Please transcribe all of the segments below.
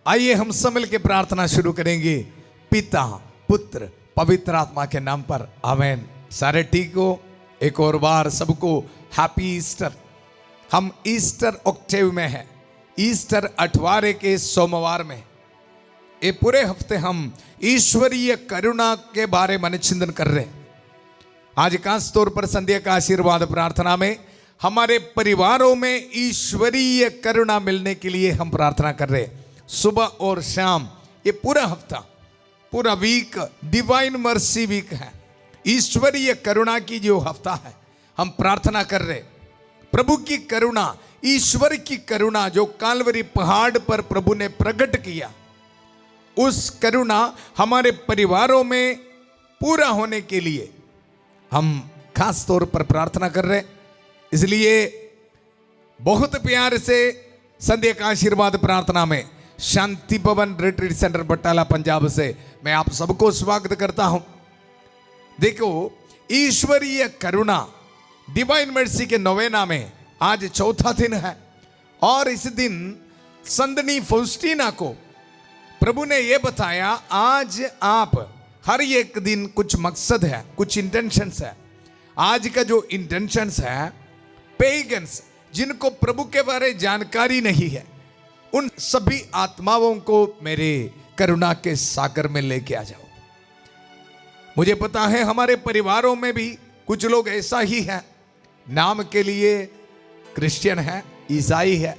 आइए हम सब मिलकर प्रार्थना शुरू करेंगे। पिता पुत्र पवित्र आत्मा के नाम पर आमीन। सारे ठीक हो? एक और बार सबको हैप्पी ईस्टर। हम ईस्टर ऑक्टेव में हैं, ईस्टर अठवारे के सोमवार में। ये पूरे हफ्ते हम ईश्वरीय करुणा के बारे में चिंतन कर रहे हैं। आज खास तौर पर संध्या का आशीर्वाद प्रार्थना में हमारे परिवारों में ईश्वरीय करुणा मिलने के लिए हम प्रार्थना कर रहे हैं। सुबह और शाम ये पूरा हफ्ता, पूरा वीक डिवाइन मर्सी वीक है। ईश्वरीय करुणा की जो हफ्ता है, हम प्रार्थना कर रहे प्रभु की करुणा, ईश्वर की करुणा जो कालवरी पहाड़ पर प्रभु ने प्रकट किया, उस करुणा हमारे परिवारों में पूरा होने के लिए हम खास तौर पर प्रार्थना कर रहे हैं। इसलिए बहुत प्यार से संध्या का आशीर्वाद प्रार्थना में शांति भवन रिट्रीट सेंटर बटाला पंजाब से मैं आप सबको स्वागत करता हूं। देखो, ईश्वरीय करुणा डिवाइन मर्सी के नोवेना में आज चौथा दिन है और इस दिन संदनी फौस्टीना को प्रभु ने यह बताया, आज आप हर एक दिन कुछ मकसद है, कुछ इंटेंशंस है। आज का जो इंटेंशंस है, पेगन्स जिनको प्रभु के बारे जानकारी नहीं है, उन सभी आत्माओं को मेरे करुणा के सागर में लेके आ जाओ। मुझे पता है हमारे परिवारों में भी कुछ लोग ऐसा ही है, नाम के लिए क्रिश्चियन है, ईसाई है,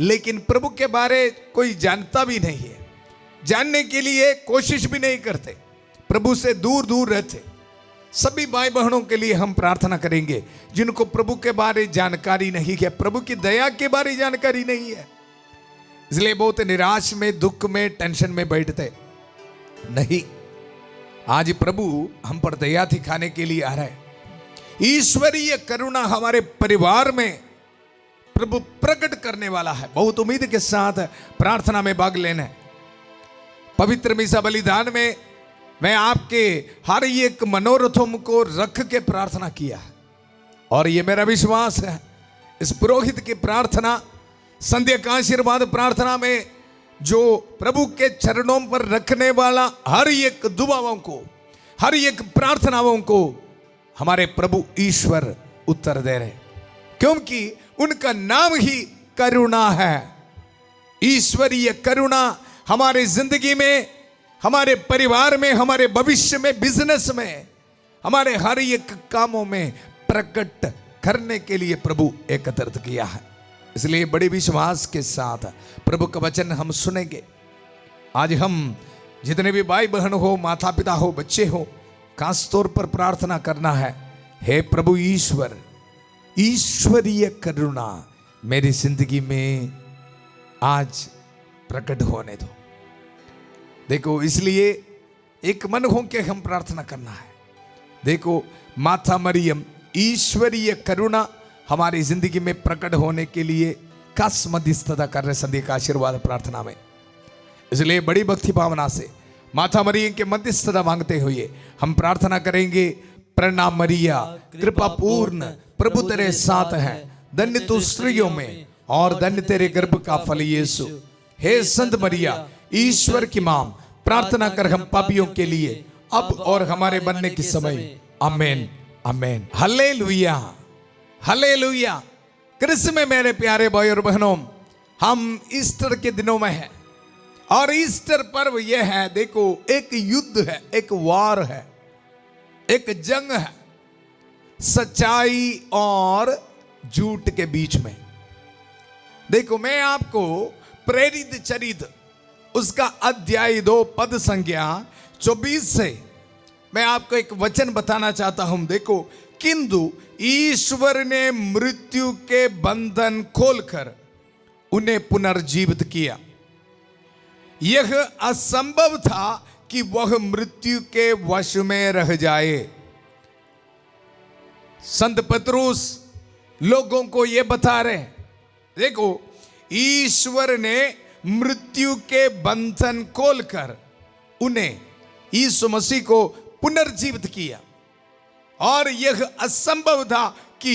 लेकिन प्रभु के बारे कोई जानता भी नहीं है, जानने के लिए कोशिश भी नहीं करते, प्रभु से दूर दूर रहते। सभी भाई बहनों के लिए हम प्रार्थना करेंगे जिनको प्रभु के बारे जानकारी नहीं है, प्रभु की दया के बारे जानकारी नहीं है, इसलिए बहुत निराश में, दुख में, टेंशन में बैठते नहीं। आज प्रभु हम पर दया दिखाने के लिए आ रहा है। ईश्वरीय करुणा हमारे परिवार में प्रभु प्रकट करने वाला है। बहुत उम्मीद के साथ प्रार्थना में भाग लेना है। पवित्र मिसा बलिदान में मैं आपके हर एक मनोरथों को रख के प्रार्थना किया है और ये मेरा विश्वास है, इस पुरोहित की प्रार्थना, संध्या का आशीर्वाद प्रार्थना में जो प्रभु के चरणों पर रखने वाला हर एक दुआओं को, हर एक प्रार्थनाओं को हमारे प्रभु ईश्वर उत्तर दे रहे, क्योंकि उनका नाम ही करुणा है। ईश्वरीय करुणा हमारे जिंदगी में, हमारे परिवार में, हमारे भविष्य में, बिजनेस में, हमारे हर एक कामों में प्रकट करने के लिए प्रभु एकत्रित किया है। इसलिए बड़े विश्वास के साथ प्रभु का वचन हम सुनेंगे। आज हम जितने भी भाई बहन हो, माता पिता हो, बच्चे हो, खास तौर पर प्रार्थना करना है, हे प्रभु ईश्वर, ईश्वरीय करुणा मेरी जिंदगी में आज प्रकट होने दो। देखो, इसलिए एक मन हो के हम प्रार्थना करना है। देखो, माता मरियम ईश्वरीय करुणा हमारी जिंदगी में प्रकट होने के लिए खास मध्यस्थता कर रहे संध्या का आशीर्वाद प्रार्थना में। इसलिए बड़ी भक्ति भावना से माता मरियम के मध्यस्थता मांगते हुए हम प्रार्थना करेंगे। प्रणाम मरिया, कृपा पूर्ण, प्रभु तेरे साथ है, धन्य तू स्त्रियों में और धन्य तेरे गर्भ का फल यीशु। हे संत मरिया, ईश्वर की मां, प्रार्थना कर हम पापियों के लिए अब और हमारे बनने के समय। आमेन, आमेन, हालेलुया, हालेलुया। कृष्ण में मेरे प्यारे भाई और बहनों, हम ईस्टर के दिनों में हैं और ईस्टर पर्व यह है, देखो, एक युद्ध है, एक वार है, एक जंग है सच्चाई और झूठ के बीच में। देखो, मैं आपको प्रेरित चरित्र उसका अध्याय 2 पद संख्या 24 से मैं आपको एक वचन बताना चाहता हूं। देखो, किंतु ईश्वर ने मृत्यु के बंधन खोलकर उन्हें पुनर्जीवित किया। यह असंभव था कि वह मृत्यु के वश में रह जाए। संत पतरुस लोगों को यह बता रहे, देखो, ईश्वर ने मृत्यु के बंधन खोलकर उन्हें, यीशु मसीह को पुनर्जीवित किया और यह असंभव था कि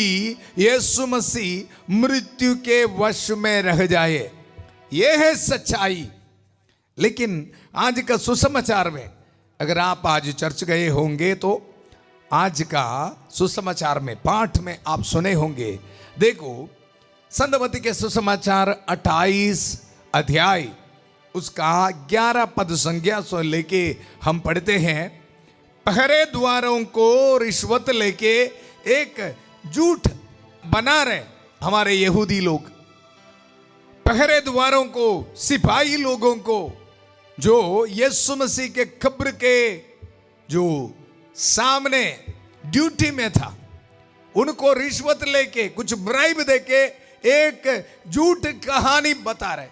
यीशु मसीह मृत्यु के वश में रह जाए। यह है सच्चाई, लेकिन आज का सुसमाचार में अगर आप आज चर्च गए होंगे तो आज का सुसमाचार में पाठ में आप सुने होंगे। देखो संत मत्ती के सुसमाचार 28 अध्याय उसका 11 पद संज्ञा से लेके हम पढ़ते हैं। पहरे द्वारों को रिश्वत लेके एक झूठ बना रहे हमारे यहूदी लोग। पहरे द्वारों को, सिपाही लोगों को जो यीशु मसीह के कब्र के जो सामने ड्यूटी में था, उनको रिश्वत लेके कुछ ब्राइब देके एक झूठ कहानी बता रहे।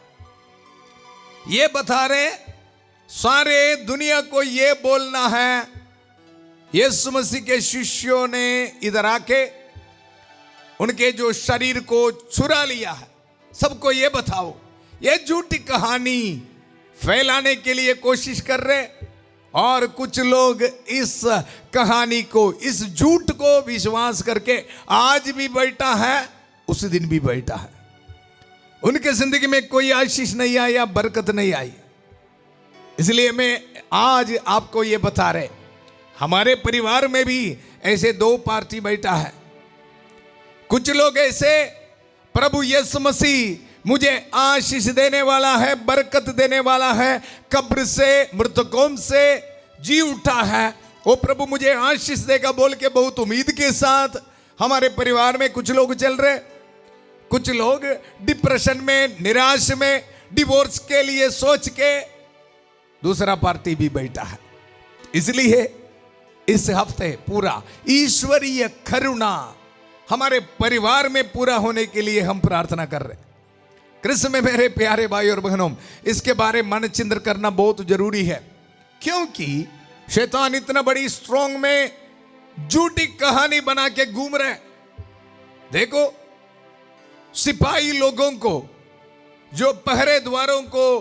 ये बता रहे सारे दुनिया को ये बोलना है यीशु मसीह के शिष्यों ने इधर आके उनके जो शरीर को चुरा लिया है, सबको ये बताओ। ये झूठी कहानी फैलाने के लिए कोशिश कर रहे और कुछ लोग इस कहानी को, इस झूठ को विश्वास करके आज भी बैठा है, उस दिन भी बैठा है। उनके जिंदगी में कोई आशीष नहीं आया, बरकत नहीं आई। इसलिए मैं आज आपको ये बता रहे, हमारे परिवार में भी ऐसे दो पार्टी बैठा है। कुछ लोग ऐसे, प्रभु यीशु मसीह मुझे आशीष देने वाला है, बरकत देने वाला है, कब्र से, मृतकों से जी उठा है, वो प्रभु मुझे आशीष देगा बोल के बहुत उम्मीद के साथ हमारे परिवार में कुछ लोग चल रहे। कुछ लोग डिप्रेशन में, निराश में, डिवोर्स के लिए सोच के दूसरा पार्टी भी बैठा है। इसलिए इस हफ्ते पूरा ईश्वरीय करुणा हमारे परिवार में पूरा होने के लिए हम प्रार्थना कर रहे हैं। कृष्ण में मेरे प्यारे भाई और बहनों, इसके बारे में मन चिंतन करना बहुत जरूरी है, क्योंकि शैतान इतना बड़ी स्ट्रॉन्ग में झूठी कहानी बना के घूम रहे। देखो सिपाही लोगों को, जो पहरे द्वारों को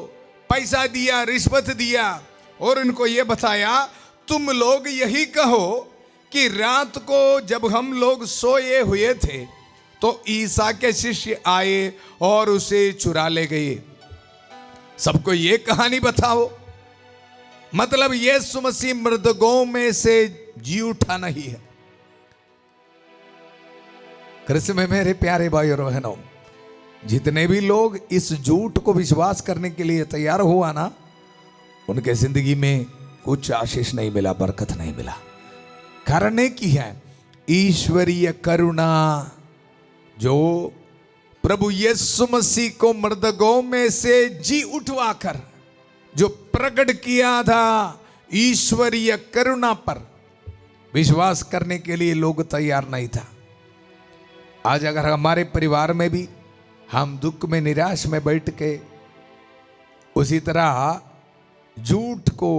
पैसा दिया, रिश्वत दिया और उनको ये बताया तुम लोग यही कहो कि रात को जब हम लोग सोए हुए थे तो ईसा के शिष्य आए और उसे चुरा ले गए। सबको ये कहानी बताओ। मतलब यीशु मसीह मृतकों में से जी उठा नहीं है। कृष्ण में मेरे प्यारे भाई और बहनों, जितने भी लोग इस झूठ को विश्वास करने के लिए तैयार हुआ ना, उनके जिंदगी में कुछ आशीष नहीं मिला, बरकत नहीं मिला। कारण एक ही है, ईश्वरीय करुणा जो प्रभु यीशु मसीह को मृतकों में से जी उठवाकर जो प्रकट किया था, ईश्वरीय करुणा पर विश्वास करने के लिए लोग तैयार नहीं था। आज अगर हमारे परिवार में भी हम दुख में, निराश में बैठ के उसी तरह झूठ को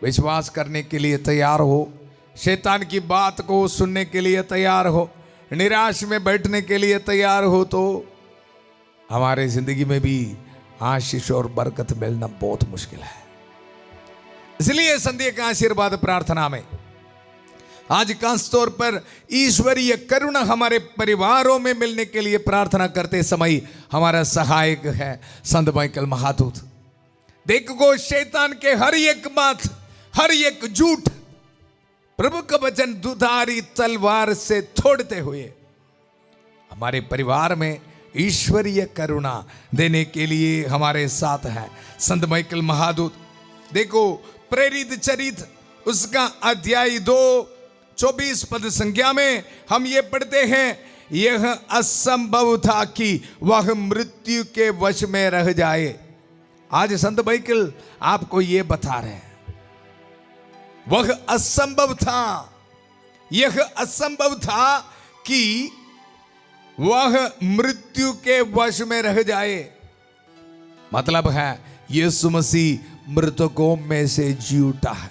विश्वास करने के लिए तैयार हो, शैतान की बात को सुनने के लिए तैयार हो, निराश में बैठने के लिए तैयार हो, तो हमारे जिंदगी में भी आशीष और बरकत मिलना बहुत मुश्किल है। इसलिए संध्या का आशीर्वाद प्रार्थना में आज खास तौर पर ईश्वरीय करुणा हमारे परिवारों में मिलने के लिए प्रार्थना करते समय हमारा सहायक है संत माइकल महादूत। देखो शैतान के हर एक बात, हर एक झूठ प्रभु का वचन दुधारी तलवार से तोड़ते हुए हमारे परिवार में ईश्वरीय करुणा देने के लिए हमारे साथ है संत माइकल महादूत। देखो प्रेरित चरित उसका अध्याय 2:24 पद संख्या में हम ये पढ़ते हैं, यह असंभव था कि वह मृत्यु के वश में रह जाए। आज संत माइकल आपको ये बता रहे हैं, वह असंभव था, यह असंभव था कि वह मृत्यु के वश में रह जाए। मतलब है यीशु मसीह मृतकों में से जी उठा है।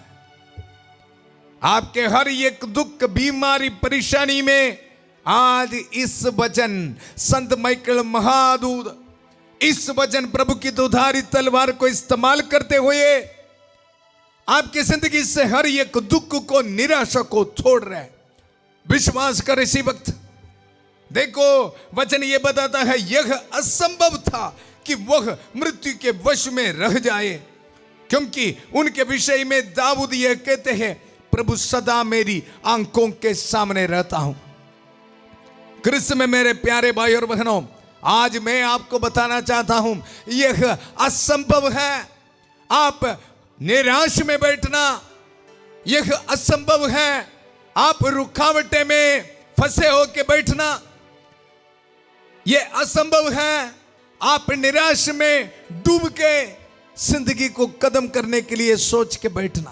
आपके हर एक दुख, बीमारी, परेशानी में आज इस वचन संत माइकल महादूत इस वचन प्रभु की दुधारी तलवार को इस्तेमाल करते हुए आपकी जिंदगी से हर एक दुख को, निराशा को छोड़ रहे हैं। विश्वास कर इसी वक्त। देखो वचन ये बताता है, यह असंभव था कि वह मृत्यु के वश में रह जाए। क्योंकि उनके विषय में दाऊद ये कहते हैं, प्रभु सदा मेरी आंखों के सामने रहता हूं। कृष्ण में मेरे प्यारे भाई और बहनों, आज मैं आपको बताना चाहता हूं, यह असंभव है आप निराश में बैठना, यह असंभव है आप रुकावटें में फंसे होके बैठना, यह असंभव है आप निराश में डूब के जिंदगी को कदम करने के लिए सोच के बैठना,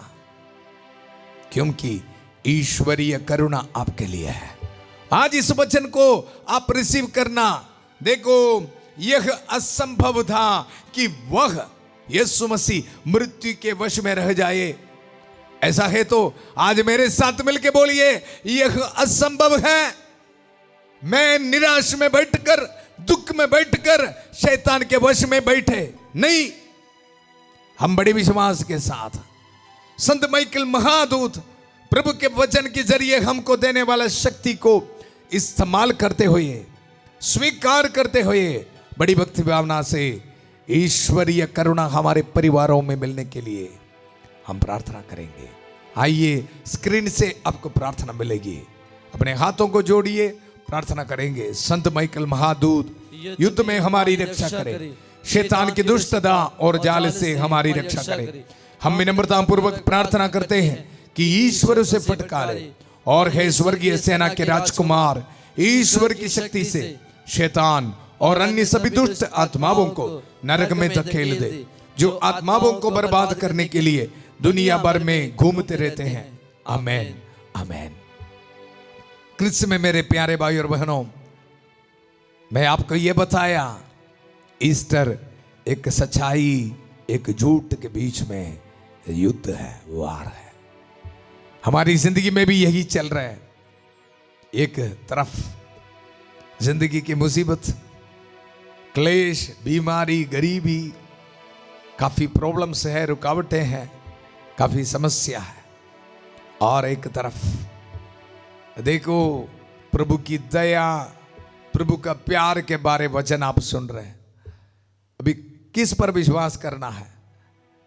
क्योंकि ईश्वरीय करुणा आपके लिए है। आज इस वचन को आप रिसीव करना। देखो, यह असंभव था कि वह यीशु मसीह मृत्यु के वश में रह जाए। ऐसा है तो आज मेरे साथ मिलके बोलिए, यह असंभव है मैं निराश में बैठकर, दुख में बैठकर शैतान के वश में बैठे नहीं। हम बड़े विश्वास के साथ संत माइकल महादूत प्रभु के वचन के जरिए हमको देने वाला शक्ति को इस्तेमाल करते हुए, स्वीकार करते हुए, बड़ी भक्ति भावना से ईश्वरीय करुणा हमारे परिवारों में मिलने के लिए हम प्रार्थना करेंगे। आइए, स्क्रीन से आपको प्रार्थना मिलेगी। अपने हाथों को जोड़िए, प्रार्थना करेंगे। संत माइकल महादूत युद्ध में हमारी रक्षा करे, शैतान की दुष्टता और जाल से हमारी रक्षा करे। हम विनम्रता पूर्वक प्रार्थना करते हैं कि ईश्वर उसे फटकारे और हे स्वर्गीय सेना के राजकुमार, ईश्वर की शक्ति से शैतान और अन्य सभी दुष्ट आत्माओं को नरक में धकेल दे, जो आत्माओं को बर्बाद करने के लिए दुनिया भर में घूमते रहते हैं। आमेन, आमेन। कृष्ण में मेरे प्यारे भाई और बहनों, मैं आपको यह बताया, ईस्टर एक सच्चाई एक झूठ के बीच में युद्ध है, वार है। हमारी जिंदगी में भी यही चल रहा है। एक तरफ जिंदगी की मुसीबत, क्लेश, बीमारी, गरीबी, काफी प्रॉब्लम्स है, रुकावटें हैं, काफी समस्या है, और एक तरफ देखो प्रभु की दया, प्रभु का प्यार के बारे वचन आप सुन रहे हैं। अभी किस पर विश्वास करना है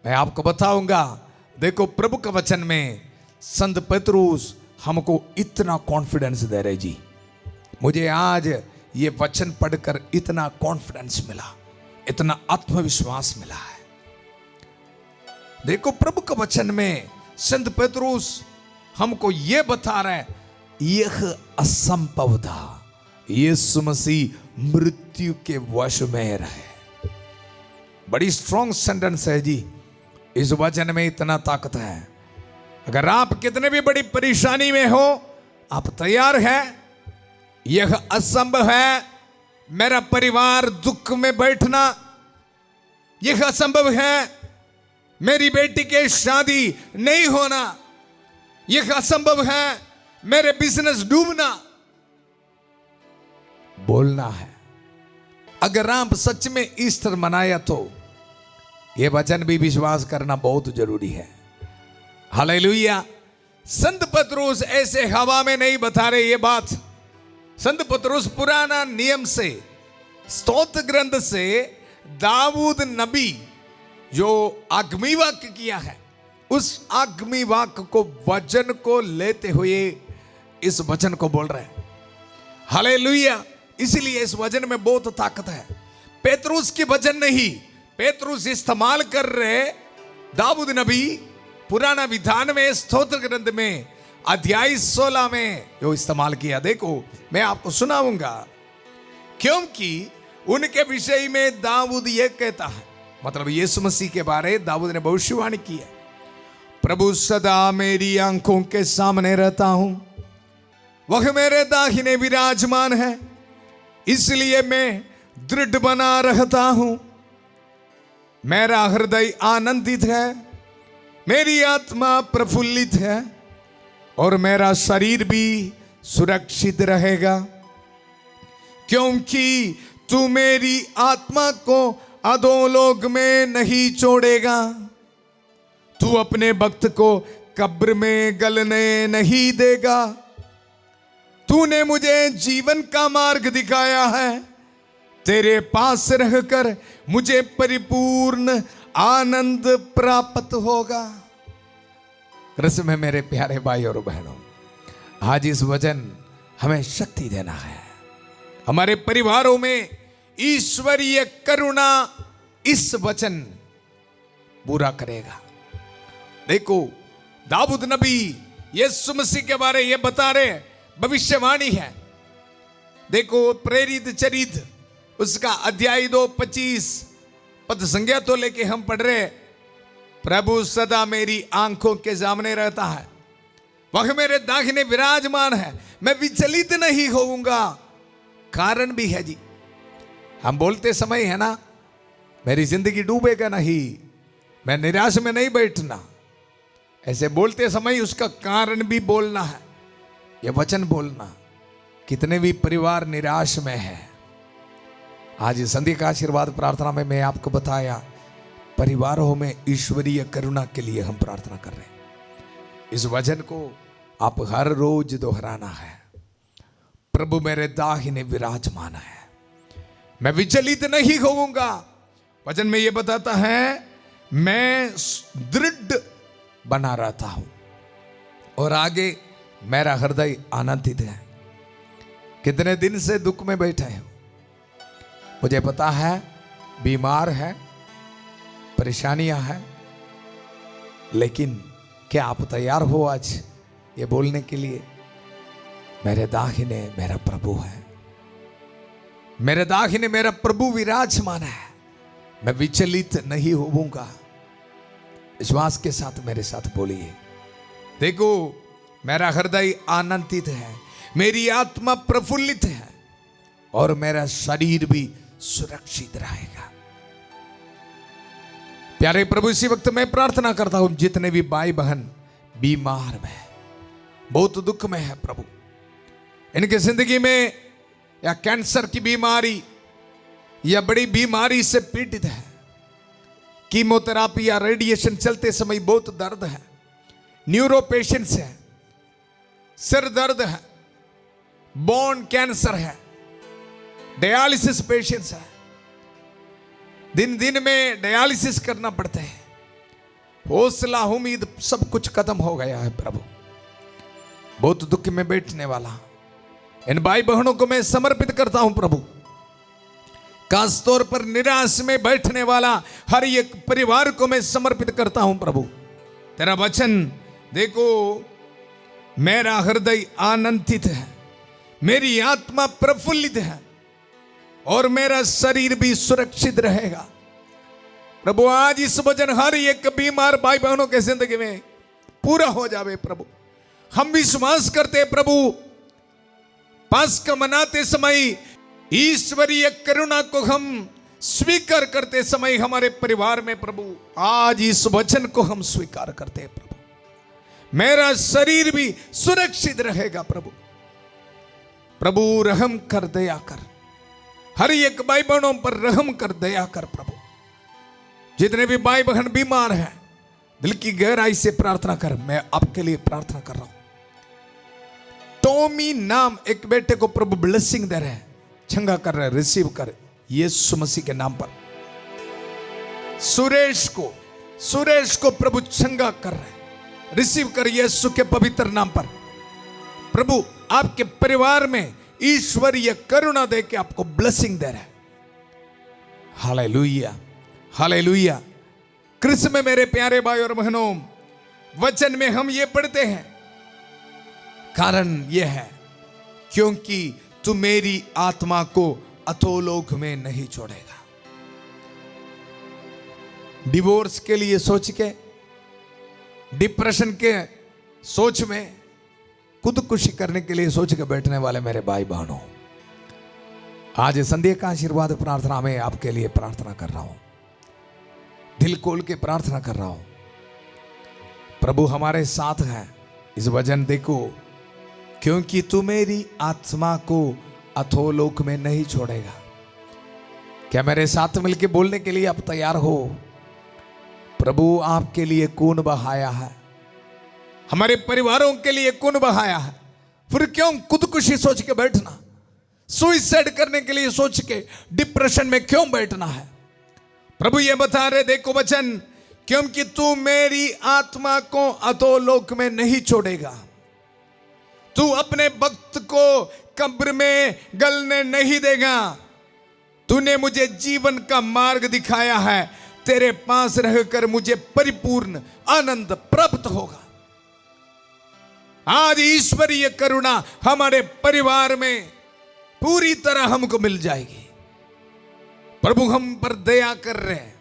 मैं आपको बताऊंगा। देखो, प्रभु का वचन में संत पतरस हमको इतना कॉन्फिडेंस दे रहे जी। मुझे आज ये वचन पढ़कर इतना कॉन्फिडेंस मिला, इतना आत्मविश्वास मिला है। देखो, प्रभु का वचन में संत पतरस हमको ये बता रहे हैं, यह असंभव था यीशु मसीह मृत्यु के वश में रहे। बड़ी स्ट्रॉन्ग सेंटेंस है जी। इस वचन में इतना ताकत है। अगर आप कितने भी बड़ी परेशानी में हो, आप तैयार हैं? यह असंभव है मेरा परिवार दुख में बैठना, यह असंभव है मेरी बेटी के शादी नहीं होना, यह असंभव है मेरे बिजनेस डूबना। बोलना है। अगर आप सच में ईस्टर मनाया तो यह वचन भी विश्वास करना बहुत जरूरी है। हालेलुया। संत पतरस ऐसे हवा में नहीं बता रहे ये बात। संत पतरस पुराना नियम से, स्तोत्र ग्रंथ से दाऊद नबी जो आगमी वाक्य किया है, उस आगमी वाक्य को, वचन को लेते हुए इस वचन को बोल रहे हैं। हालेलुया। इसलिए इस वचन में बहुत ताकत है। पेतरुस की वचन नहीं, पेतरुस इस्तेमाल कर रहे दाऊद नबी पुराना विधान में, स्तोत्र ग्रंथ में अध्याय 16 में जो इस्तेमाल किया। देखो, मैं आपको सुनाऊंगा, क्योंकि उनके विषय में दाऊद ये कहता है, मतलब यीशु मसीह के बारे दाऊद ने भविष्यवाणी की है। प्रभु सदा मेरी आंखों के सामने रहता हूं, वह मेरे दाहिने विराजमान है, इसलिए मैं दृढ़ बना रहता हूं। मेरा हृदय आनंदित है, मेरी आत्मा प्रफुल्लित है, और मेरा शरीर भी सुरक्षित रहेगा, क्योंकि तू मेरी आत्मा को अधोलोक में नहीं छोड़ेगा। तू अपने भक्त को कब्र में गलने नहीं देगा। तूने मुझे जीवन का मार्ग दिखाया है, तेरे पास रहकर मुझे परिपूर्ण आनंद प्राप्त होगा। कृष्ण में मेरे प्यारे भाई और बहनों, आज इस वचन हमें शक्ति देना है। हमारे परिवारों में ईश्वरीय करुणा इस वचन पूरा करेगा। देखो, दाऊद नबी यीशु मसीह के बारे ये बता रहे, भविष्यवाणी है। देखो, प्रेरित चरित्र उसका अध्याय 2:25 पद संज्ञा तो लेके हम पढ़ रहे, प्रभु सदा मेरी आंखों के सामने रहता है, वह मेरे दाहिने विराजमान है, मैं विचलित नहीं होऊंगा। कारण भी है जी, हम बोलते समय है ना, मेरी जिंदगी डूबेगा नहीं, मैं निराश में नहीं बैठना। ऐसे बोलते समय उसका कारण भी बोलना है, यह वचन बोलना। कितने भी परिवार निराश में है, आज संध्या का आशीर्वाद प्रार्थना में मैं आपको बताया, परिवारों में ईश्वरीय करुणा के लिए हम प्रार्थना कर रहे हैं। इस वचन को आप हर रोज दोहराना है। प्रभु मेरे दाहिने विराजमान है, मैं विचलित नहीं होऊंगा। वचन में यह बताता है, मैं दृढ़ बना रहता हूं। और आगे, मेरा हृदय आनंदित है। कितने दिन से दुख में बैठे हो, मुझे पता है, बीमार है, परेशानियां हैं, लेकिन क्या आप तैयार हो आज ये बोलने के लिए, मेरे दाहिने मेरा प्रभु है, मेरे दाहिने मेरा प्रभु विराजमान है, मैं विचलित नहीं होऊंगा। विश्वास के साथ मेरे साथ बोलिए। देखो, मेरा हृदय आनंदित है, मेरी आत्मा प्रफुल्लित है, और मेरा शरीर भी सुरक्षित रहेगा। प्यारे प्रभु, इसी वक्त मैं प्रार्थना करता हूं, जितने भी भाई बहन बीमार में, बहुत दुख में है प्रभु, इनकी जिंदगी में या कैंसर की बीमारी या बड़ी बीमारी से पीड़ित है, कीमोथेरापी या रेडिएशन चलते समय बहुत दर्द है, न्यूरो पेशेंट्स है, सिर दर्द है, बोन कैंसर है, डायलिसिस पेशेंट्स है, दिन दिन में डायलिसिस करना पड़ता है, हौसला उम्मीद सब कुछ खत्म हो गया है प्रभु। बहुत दुख में बैठने वाला इन भाई बहनों को मैं समर्पित करता हूं प्रभु। खास तौर पर निराश में बैठने वाला हर एक परिवार को मैं समर्पित करता हूं प्रभु। तेरा वचन देखो, मेरा हृदय आनंदित है, मेरी आत्मा प्रफुल्लित है, और मेरा शरीर भी सुरक्षित रहेगा। प्रभु, आज इस वचन हर एक बीमार भाई बहनों के जिंदगी में पूरा हो जावे प्रभु। हम विश्वास करते प्रभु, पास्का मनाते समय ईश्वरीय करुणा को हम स्वीकार करते समय हमारे परिवार में प्रभु, आज इस वचन को हम स्वीकार करते हैं प्रभु, मेरा शरीर भी सुरक्षित रहेगा प्रभु। प्रभु, रहम कर, दया कर, हर एक भाई बहनों पर रहम कर, दया कर प्रभु। जितने भी भाई बहन बीमार हैं, दिल की गहराई से प्रार्थना कर, मैं आपके लिए प्रार्थना कर रहा हूं। टॉमी नाम एक बेटे को प्रभु ब्लेसिंग दे रहे हैं, चंगा कर रहे हैं, रिसीव कर यीशु मसीह के नाम पर। सुरेश को प्रभु चंगा कर रहे हैं, रिसीव कर यीशु के पवित्र नाम पर। प्रभु, आपके परिवार में ईश्वरीय करुणा दे के आपको ब्लेसिंग दे रहे हैं। Hallelujah, hallelujah. कृष्ण में मेरे प्यारे भाई और बहनों, वचन में हम ये पढ़ते हैं, कारण यह है क्योंकि तू मेरी आत्मा को अधोलोक में नहीं छोड़ेगा। डिवोर्स के लिए सोच के, डिप्रेशन के सोच में, खुदकुशी करने के लिए सोच के बैठने वाले मेरे भाई बहनों, आज संध्या का आशीर्वाद प्रार्थना में आपके लिए प्रार्थना कर रहा हूं, दिल खोल के प्रार्थना कर रहा हूं। प्रभु हमारे साथ है। इस वचन देखो, क्योंकि तू मेरी आत्मा को अधोलोक में नहीं छोड़ेगा। क्या मेरे साथ मिलके बोलने के लिए आप तैयार हो? प्रभु आपके लिए खून बहाया है, हमारे परिवारों के लिए खून बहाया है, फिर क्यों खुदकुशी सोच के बैठना, सुइसाइड करने के लिए सोच के डिप्रेशन में क्यों बैठना है? प्रभु ये बता रहे, देखो वचन, क्योंकि तू मेरी आत्मा को अधोलोक में नहीं छोड़ेगा, तू अपने भक्त को कब्र में गलने नहीं देगा, तूने मुझे जीवन का मार्ग दिखाया है, तेरे पास रहकर मुझे परिपूर्ण आनंद प्राप्त होगा। आज ईश्वरीय करुणा हमारे परिवार में पूरी तरह हमको मिल जाएगी। प्रभु हम पर दया कर रहे हैं,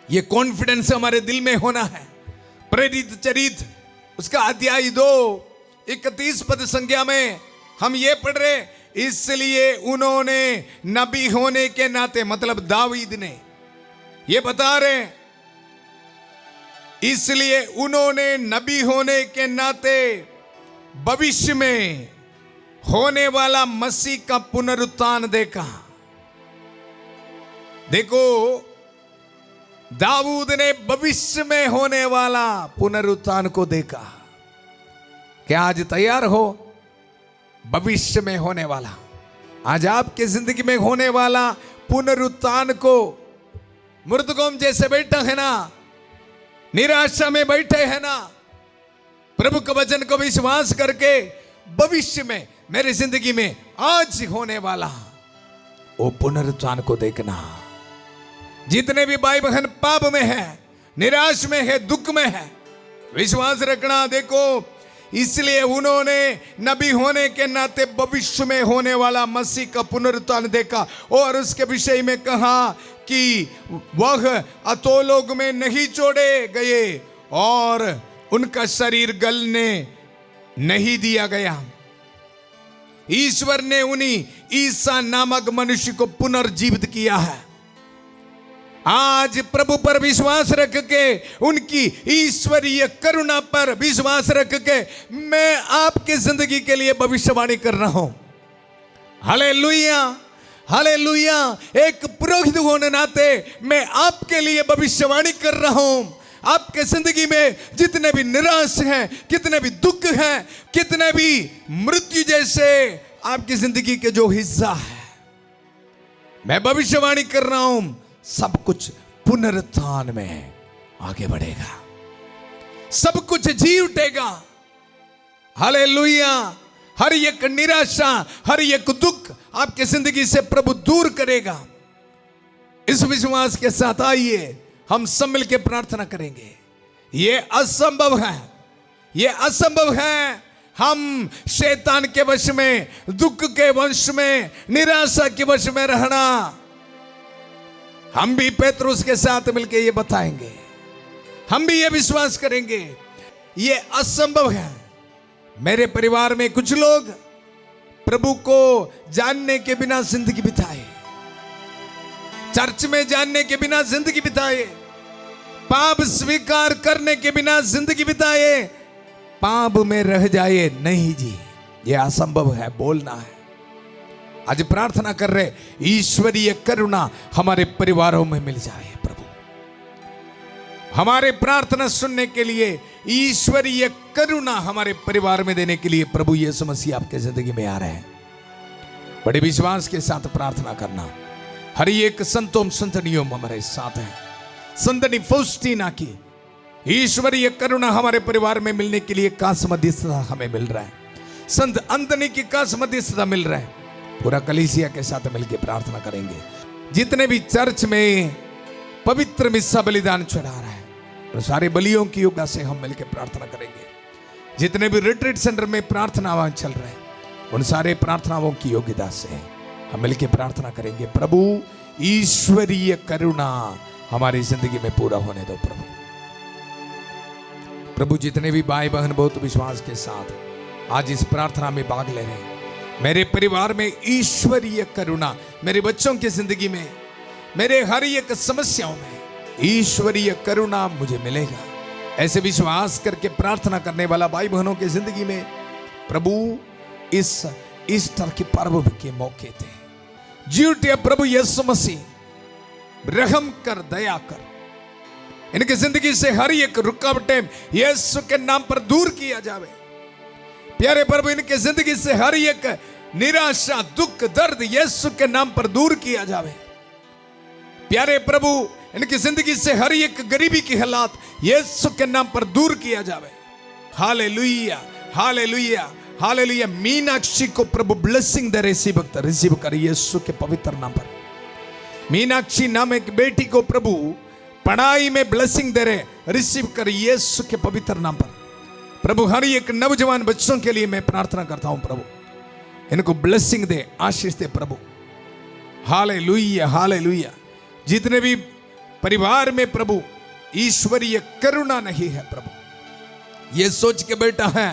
ये कॉन्फिडेंस हमारे दिल में होना है। प्रेरित चरित उसका अध्याय 2:31 पद संज्ञा में हम ये पढ़ रहे, इसलिए उन्होंने नबी होने के नाते, मतलब दाऊद ने ये बता रहे, इसलिए उन्होंने नबी होने के नाते भविष्य में होने वाला मसीह का पुनरुत्थान देखा। देखो, दाऊद ने भविष्य में होने वाला पुनरुत्थान को देखा। क्या आज तैयार हो भविष्य में होने वाला, आज आपके जिंदगी में होने वाला पुनरुत्थान को? मृतकों जैसे बैठा है ना, निराशा में बैठे हैं ना, प्रभु के वचन को विश्वास करके भविष्य में मेरी जिंदगी में आज होने वाला वो पुनरुत्थान को देखना। जितने भी भाई बहन पाप में है, निराश में है, दुख में है, विश्वास रखना। देखो, इसलिए उन्होंने नबी होने के नाते भविष्य में होने वाला मसीह का पुनरुत्थान देखा और उसके विषय में कहा कि वह अधोलोक में नहीं छोड़े गए और उनका शरीर गलने नहीं दिया गया। ईश्वर ने उन्हीं ईसा नामक मनुष्य को पुनर्जीवित किया है। आज प्रभु पर विश्वास रख के, उनकी ईश्वरीय करुणा पर विश्वास रख के मैं आपकी जिंदगी के लिए भविष्यवाणी कर रहा हूं। Hallelujah, hallelujah. एक पुरोहित होने नाते मैं आपके लिए भविष्यवाणी कर रहा हूं। आपके जिंदगी में जितने भी निराश हैं, कितने भी दुख हैं, कितने भी मृत्यु जैसे आपकी जिंदगी के जो हिस्सा है, मैं भविष्यवाणी कर रहा हूं, सब कुछ पुनरुत्थान में आगे बढ़ेगा, सब कुछ जी उठेगा। हालेलुया। हर एक निराशा, हर एक दुख आपकी जिंदगी से प्रभु दूर करेगा। इस विश्वास के साथ आइए हम सब मिल के प्रार्थना करेंगे। ये असंभव है, ये असंभव है हम शैतान के वश में, दुख के वश में, निराशा के वश में रहना। हम भी पेतरुस के साथ मिलकर ये बताएंगे, हम भी ये विश्वास करेंगे, ये असंभव है। मेरे परिवार में कुछ लोग प्रभु को जानने के बिना जिंदगी बिताए, चर्च में जानने के बिना जिंदगी बिताए, पाप स्वीकार करने के बिना जिंदगी बिताए, पाप में रह जाए। नहीं जी, ये असंभव है, बोलना है। आज प्रार्थना कर रहे, ईश्वरीय करुणा हमारे परिवारों में मिल जाए। प्रभु हमारे प्रार्थना सुनने के लिए ईश्वरीय करुणा हमारे परिवार में देने के लिए प्रभु यीशु मसीह आपके जिंदगी में आ रहे हैं। बड़े विश्वास के साथ प्रार्थना करना। हर एक संतों संतनियों हमारे साथ है। संतनी फौस्टीना की ईश्वरीय करुणा हमारे परिवार में मिलने के लिए कास मध्यस्थता हमें मिल रहा है। संत अंतनी की कास मध्यस्थता मिल रहा है। पूरा कलीसिया के साथ मिलकर प्रार्थना करेंगे। जितने भी चर्च में पवित्र मिस्सा बलिदान चढ़ा रहा है, और सारे बलियों की योगा से हम मिलकर प्रार्थना करेंगे। जितने भी रिट्रीट सेंटर में प्रार्थना चल रहे हैं, उन सारे प्रार्थनाओं की योग्यता से हम मिलकर प्रार्थना करेंगे। प्रभु ईश्वरीय करुणा हमारी जिंदगी में पूरा होने दो। प्रभु जितने भी भाई बहन बहुत विश्वास के साथ आज इस प्रार्थना में भाग ले रहे हैं, मेरे परिवार में ईश्वरीय करुणा, मेरे बच्चों की जिंदगी में, मेरे हर एक समस्याओं में ईश्वरीय करुणा मुझे मिलेगा, ऐसे विश्वास करके प्रार्थना करने वाला भाई बहनों की जिंदगी में प्रभु इस ईस्टर के पर्व के मौके थे जीवटे प्रभु यीशु मसीह रहम कर, दया कर, इनकी जिंदगी से हर एक रुकावटें यीशु के नाम पर दूर किया जावे। प्यारे प्रभु, इनके जिंदगी से हर एक निराशा, दुख, दर्द यीशु के नाम पर दूर किया जावे। प्यारे प्रभु, इनकी जिंदगी से हर एक गरीबी की हालात यीशु के नाम पर दूर किया जावे। Hallelujah, hallelujah, hallelujah. मीनाक्षी को प्रभु ब्लेसिंग दे, रिसीव कर यीशु के पवित्र नाम पर। मीनाक्षी नाम एक बेटी को प्रभु पढ़ाई में ब्लेसिंग दे रहे, रिसीव कर यीशु के पवित्र नाम पर। प्रभु हर एक नौजवान बच्चों के लिए मैं प्रार्थना करता हूं प्रभु, इनको ब्लेसिंग दे, आशीष दे प्रभु। Hallelujah, hallelujah. जितने भी परिवार में प्रभु ईश्वरीय करुणा नहीं है प्रभु, ये सोच के बैठा है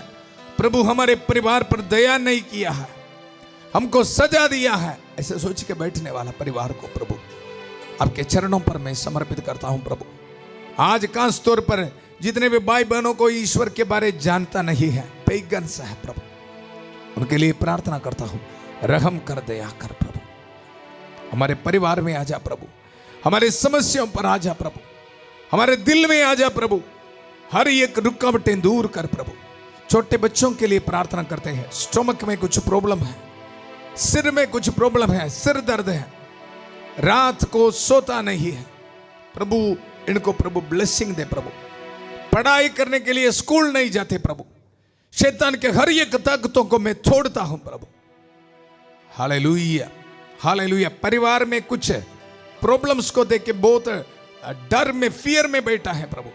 प्रभु हमारे परिवार पर दया नहीं किया है, हमको सजा दिया है, ऐसे सोच के बैठने वाला परिवार को प्रभु आपके चरणों पर मैं समर्पित करता हूं प्रभु। आज खास तौर पर जितने भी भाई बहनों को ईश्वर के बारे जानता नहीं है, पेगन्स है प्रभु, उनके लिए प्रार्थना करता हूं, रहम कर, दया कर प्रभु। हमारे परिवार में आजा प्रभु, हमारे समस्याओं पर आजा प्रभु, हमारे दिल में आजा प्रभु, हर एक रुकावटें दूर कर प्रभु। छोटे बच्चों के लिए प्रार्थना करते हैं, स्टोमक में कुछ प्रॉब्लम है, सिर में कुछ प्रॉब्लम है, सिर दर्द है, रात को सोता नहीं है प्रभु, इनको प्रभु ब्लेसिंग दे प्रभु। पढ़ाई करने के लिए स्कूल नहीं जाते प्रभु, शैतान के हर एक ताकतों को मैं छोड़ता हूं प्रभु। Hallelujah, hallelujah. परिवार में कुछ प्रॉब्लम्स को देख के बहुत डर में, फियर में बैठा है प्रभु,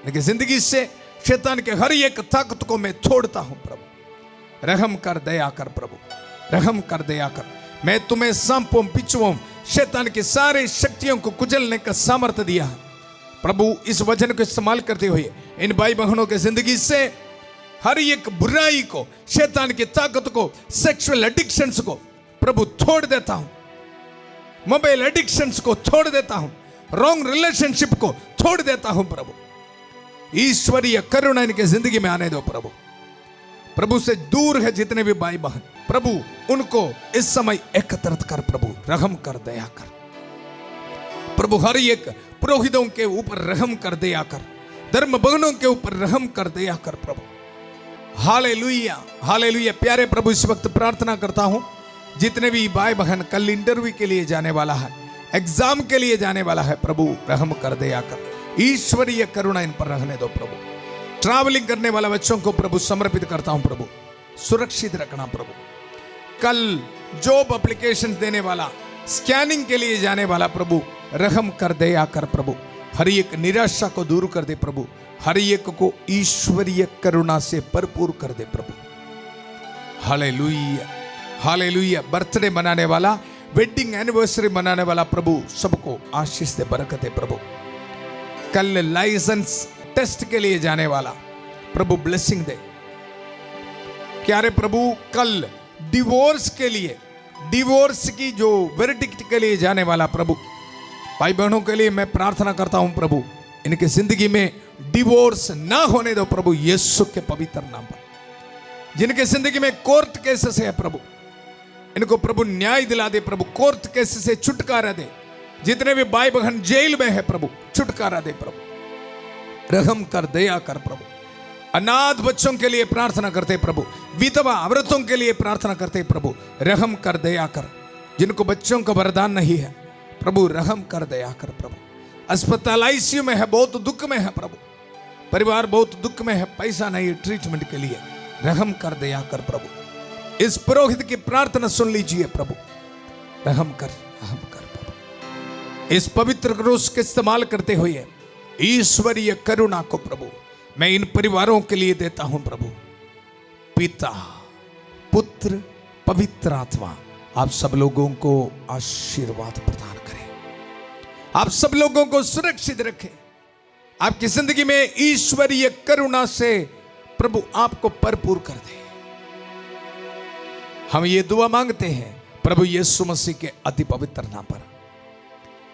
लेकिन जिंदगी से शैतान के हर एक ताकत को मैं छोड़ता हूं प्रभु। रहम कर, दया कर प्रभु, रहम कर, दया कर। मैं तुम्हें सांपों, बिच्छुओं, शैतान की सारी शक्तियों को कुचलने का सामर्थ्य दिया है प्रभु। इस वचन को इस्तेमाल करते हुए इन भाई बहनों के जिंदगी से हर एक बुराई को, शैतान की ताकत को, सेक्सुअल एडिक्शंस को प्रभु छोड़ देता हूं, मोबाइल एडिक्शंस को छोड़ देता हूं, रॉन्ग रिलेशनशिप को छोड़ देता हूं प्रभु। ईश्वरीय करुणा इनके जिंदगी में आने दो प्रभु। प्रभु से दूर है जितने भी भाई बहन प्रभु, उनको इस समय एकत्रित कर प्रभु, रहम कर, दया कर प्रभु। हर एक पुरोहितों के ऊपर रहम कर, दया कर, धर्म बहनों के ऊपर रहम कर, दया कर प्रभु। Hallelujah, hallelujah. प्यारे प्रभु, इस वक्त प्रार्थना करता हूं जितने भी भाई बहन कल इंटरव्यू के लिए जाने वाला है, एग्जाम के लिए जाने वाला है प्रभु, रहम कर, दया कर, ईश्वरीय करुणा इन पर रहने दो प्रभु। ट्रैवलिंग करने वाला बच्चों को प्रभु समर्पित करता हूं प्रभु, सुरक्षित रखना प्रभु। कल जॉब एप्लीकेशन देने वाला, स्कैनिंग के लिए जाने वाला प्रभु, रहम कर, दया कर प्रभु। हर एक निराशा को दूर कर दे प्रभु, हर एक को ईश्वरीय करुणा से भरपूर कर दे प्रभु। Hallelujah, hallelujah. बर्थडे मनाने वाला, वेडिंग एनिवर्सरी मनाने वाला प्रभु, सबको आशीष दे, बरकत दे प्रभु। कल लाइसेंस टेस्ट के लिए जाने वाला प्रभु ब्लेसिंग दे। क्या रे प्रभु, कल डिवोर्स के लिए, डिवोर्स की जो वर्डिक्ट के लिए जाने वाला प्रभु, भाई बहनों के लिए मैं प्रार्थना करता हूं प्रभु, इनकी जिंदगी में डिवोर्स ना होने दो प्रभु, यीशु के पवित्र नाम पर। जिनके जिंदगी में कोर्ट केसेस है प्रभु, इनको प्रभु न्याय दिला दे प्रभु, कोर्ट केस से छुटकारा दे। जितने भी भाई बहन जेल में है प्रभु, छुटकारा दे प्रभु, रहम कर, दया कर प्रभु। अनाथ बच्चों के लिए प्रार्थना करते प्रभु, विधवा औरतों के लिए प्रार्थना करते प्रभु, रहम कर, दया कर। जिनको बच्चों का वरदान नहीं है प्रभु, रहम कर, दया कर प्रभु। अस्पताल आईसीयू में है, बहुत दुख में है प्रभु, परिवार बहुत दुख में है, पैसा नहीं ट्रीटमेंट के लिए, रहम कर, दया कर प्रभु। इस पुरोहित की प्रार्थना सुन लीजिए प्रभु, रहम कर, रहम कर प्रभु। इस पवित्र क्रूस के इस्तेमाल करते हुए ईश्वरीय करुणा को प्रभु मैं इन परिवारों के लिए देता हूं प्रभु। पिता, पुत्र, पवित्र आत्मा आप सब लोगों को आशीर्वाद प्रदान करें, आप सब लोगों को सुरक्षित रखें, आपकी जिंदगी में ईश्वरीय करुणा से प्रभु आपको भरपूर कर दे। हम ये दुआ मांगते हैं प्रभु यीशु मसीह के अति पवित्र नाम पर।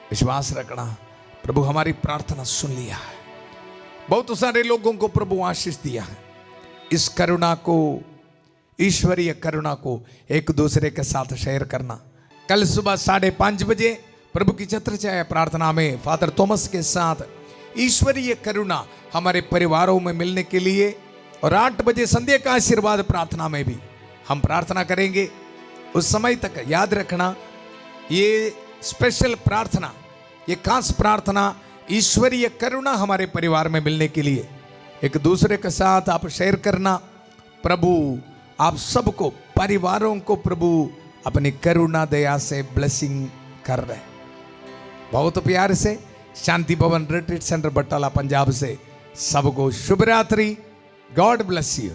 विश्वास रखना, प्रभु हमारी प्रार्थना सुन लिया है, बहुत सारे लोगों को प्रभु आशीष दिया है। इस करुणा को, ईश्वरीय करुणा को एक दूसरे के साथ शेयर करना। कल सुबह 5:30 बजे प्रभु की छत्रछाया प्रार्थना में फादर थॉमस के साथ ईश्वरीय करुणा हमारे परिवारों में मिलने के लिए, और 8 बजे संध्या का आशीर्वाद प्रार्थना में भी हम प्रार्थना करेंगे। उस समय तक याद रखना, ये स्पेशल प्रार्थना ये खास प्रार्थना ईश्वरीय करुणा हमारे परिवार में मिलने के लिए एक दूसरे के साथ आप शेयर करना। प्रभु आप सबको, परिवारों को प्रभु अपनी करुणा दया से ब्लेसिंग कर रहे हैं। बहुत प्यार से शांति भवन रिट्रीट सेंटर बट्टाला पंजाब से सबको शुभ रात्रि। God bless you.